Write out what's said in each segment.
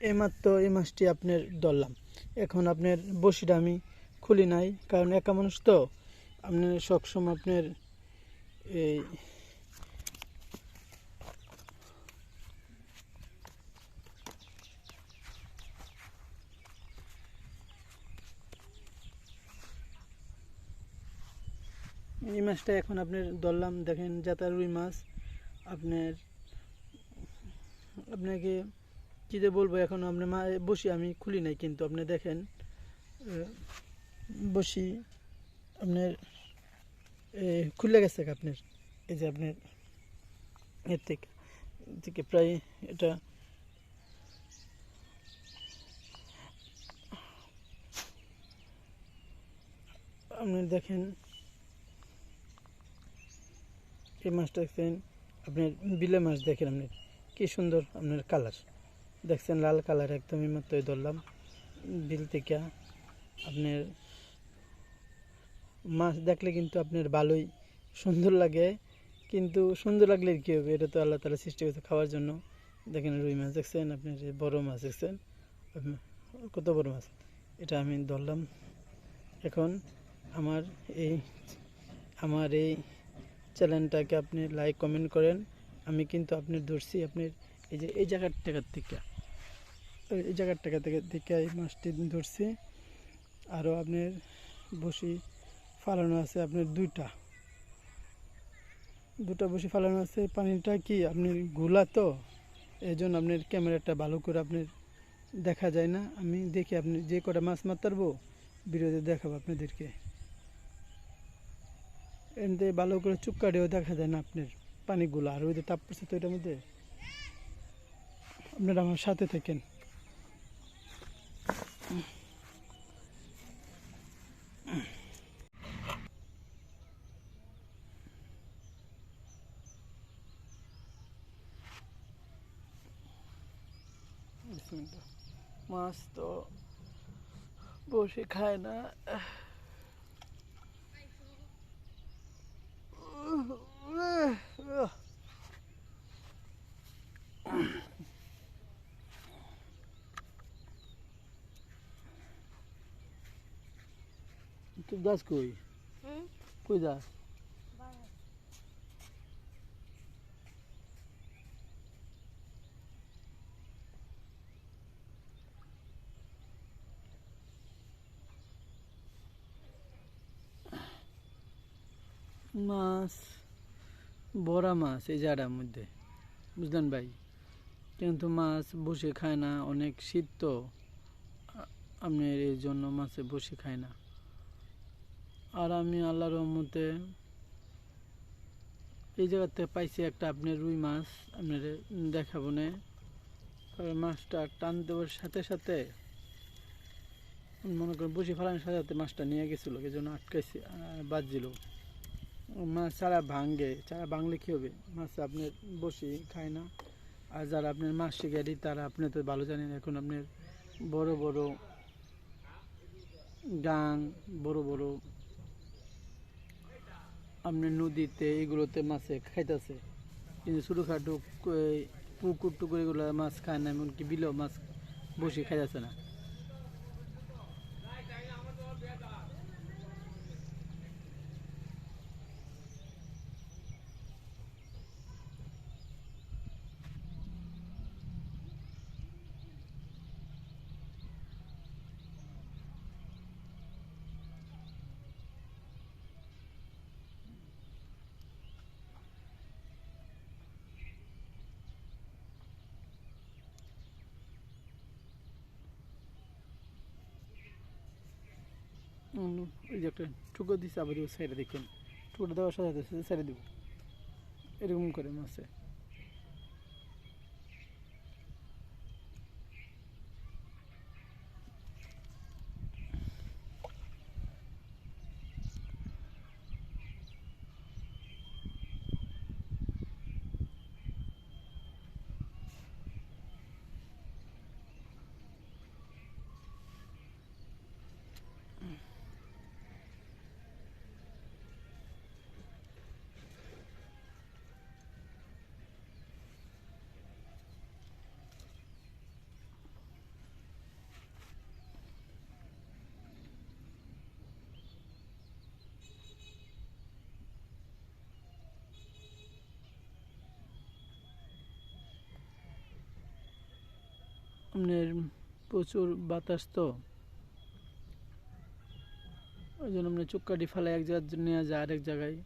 এইমাত্র এই মাছটি আপনার ধরলাম। এখন আপনার বড়শিটা আমি খুলি নাই, কারণ একা মানুষ তো আপনার সবসময় আপনার এই এই মাছটা এখন আপনার ধরলাম। দেখেন জাতা রুই মাছ। আপনার আপনাকে কী যে বলবো, এখন আপনার বসি আমি খুলি নাই, কিন্তু আপনি দেখেন বসি আপনার খুলে গেছে আপনার। এই যে আপনার এর থেকে প্রায় এটা আপনি দেখেন এই মাছটা দেখছেন আপনার বিলে মাছ। দেখেন আপনার কি সুন্দর আপনার কালার দেখছেন, লাল কালার একদমই মাত্রই ধরলাম বিল থেকে। আপনার মাছ দেখলে কিন্তু আপনার ভালোই সুন্দর লাগে, কিন্তু সুন্দর লাগলে কী হবে, এটা তো আল্লাহ তাআলা সৃষ্টি করেছে খাওয়ার জন্য। দেখেন রুই মাছ দেখছেন আপনার, বড় মাছ দেখছেন কত বড় মাছ। এটা আমি ধরলাম। এখন আমার এই চ্যানেলটাকে আপনি লাইক কমেন্ট করেন। আমি কিন্তু আপনি ধরছি আপনার এই যে এই জায়গার থেকে এই মাছটি ধরছি। আরও আপনার বসি ফালানো আছে আপনার দুটা বসি ফালানো আছে। পানিটা কি আপনার ঘোলা তো, এই জন্য আপনার ক্যামেরাটা ভালো করে আপনার দেখা যায় না। আমি দেখি আপনি যে কটা মাছ মারতে পারবো ভিডিওতে দেখাবো আপনাদেরকে। এতে ভালো করে চুপকাটিও দেখা যায় না আপনার পানিগুলো। আর ওই যে তাপ পড়ছে তো এটার মধ্যে, আপনারা আমার সাথে থাকেন। মাছ তো বসে খায় না। তুই যাস কই? কই যাস? মাছ বড়া মাছ এই জায়গার মধ্যে, বুঝলেন ভাই? কিন্তু মাছ বসে খায় না, অনেক শীত তো আপনার, এই জন্য মাছে বসে খায় না। আর আমি আল্লাহর রহমতে এই জায়গাতে পাইছি একটা আপনার রুই মাছ, আপনার দেখাবো না। কারণ মাছটা টান দেওয়ার সাথে সাথে মনে করেন বসে ফেলানোর সাথে সাথে মাছটা নিয়ে গেছিলো, এই জন্য আটকাইছি, বাজছিল। মাছ চারা ভাঙলে কী হবে, মাছ আপনার বসে খায় না। আর যারা আপনার মাছ শিকারি তারা আপনি তো ভালো জানেন, এখন আপনার বড় বড় গাং, বড় বড় আপনার নদীতে এগুলোতে মাছে খাইতেছে, কিন্তু ছোটোখাটো পুকুর টুকুর এগুলো মাছ খায় না, এমনকি বিলেও মাছ বসে খাইতেছে না। ওই যে একটা ঠুকো দিচ্ছে, আবার সাইডে দেখেন ঠুকোটা দেওয়ার সাথে সাথে সাইডে দিব, এরকম করে মাছে। আপনার প্রচুর বাতাস তো, ওই জন্য আপনার চুক্কাটি ফেলে এক জায়গায় নেওয়া যায় আরেক জায়গায়।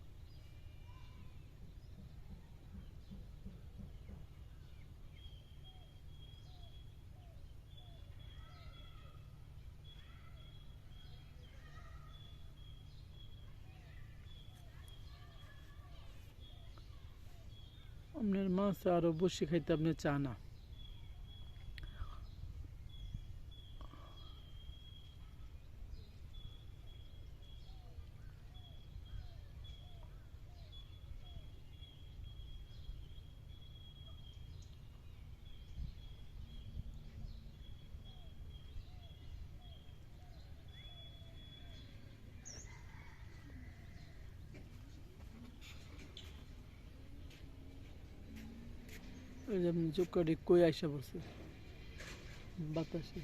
আপনার মাছ আরো বসে খাইতে আপনি চা না। ওই যে আপনি চুক্কাটি কই আইসা বলছে বাতাসে।